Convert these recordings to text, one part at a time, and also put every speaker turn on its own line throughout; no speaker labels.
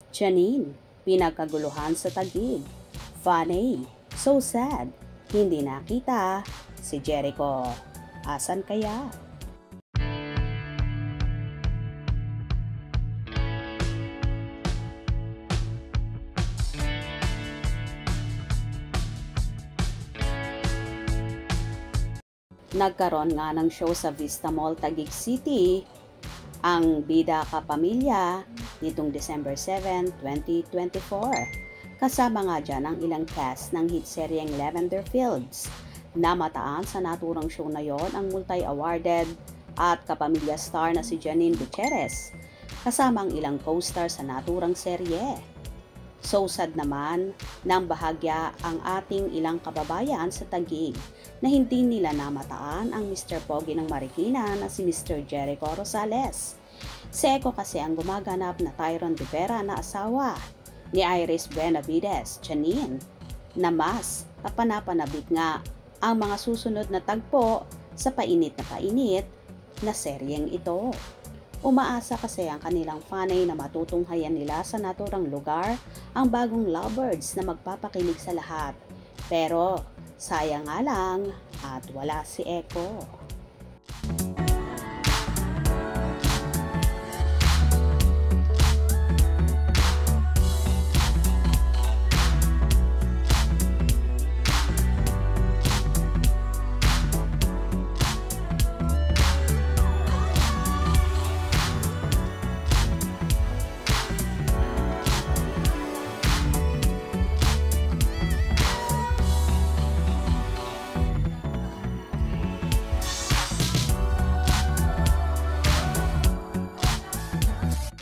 Janine, pinagkaguluhan sa Taguig. Funny, so sad, hindi nakita. Si Jericho, asan kaya? Nagkaroon nga ng show sa Vista Mall Taguig City ang Bida Kapamilya nitong December 7, 2024. Kasama nga dyan ang ilang cast ng hit seryeng Lavender Fields. Namataan sa naturang show na yon ang multi-awarded at kapamilya star na si Janine Gutierrez, kasama ang ilang co-star sa naturang serye. So sad naman nang bahagya ang ating ilang kababayan sa Taguig na hindi nila namataan ang Mr. Pogi ng Marikina na si Mr. Jericho Rosales. Si Eko kasi ang gumaganap na Tyron de Vera na asawa ni Iris Benavides, Janine, na mas kapanapanabik nga ang mga susunod na tagpo sa painit na seryeng ito. Umaasa kasi ang kanilang fanay na matutunghayan nila sa naturang lugar ang bagong lovebirds na magpapakilig sa lahat. Pero sayang nga lang at wala si Eko.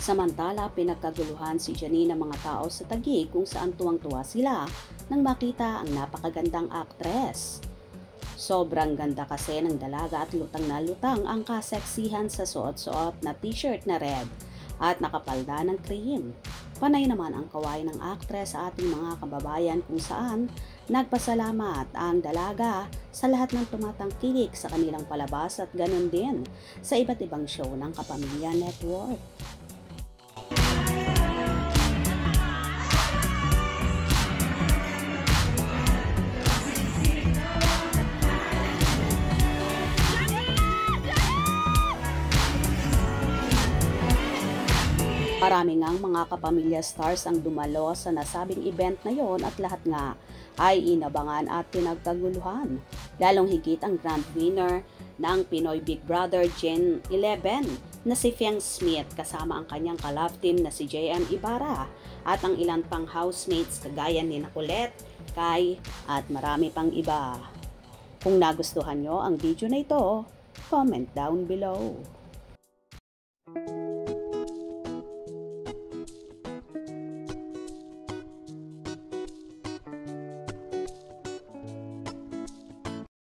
Samantala, pinagkaguluhan si Janine ng mga tao sa Taguig kung saan tuwang-tuwa sila nang makita ang napakagandang aktres. Sobrang ganda kasi ng dalaga at lutang na lutang ang kaseksihan sa suot-suot na t-shirt na red at nakapalda ng cream. Panay naman ang kaway ng aktres sa ating mga kababayan kung saan nagpasalamat ang dalaga sa lahat ng tumatangkilik sa kanilang palabas at ganun din sa iba't ibang show ng Kapamilya Network. Marami ngang mga kapamilya stars ang dumalo sa nasabing event na yon at lahat nga ay inabangan at pinagkaguluhan. Lalong higit ang grand winner ng Pinoy Big Brother Gen 11 na si Fiang Smith kasama ang kanyang ka-love team na si JM Ibarra at ang ilan pang housemates kagaya ni Colette, Kai at marami pang iba. Kung nagustuhan nyo ang video na ito, comment down below.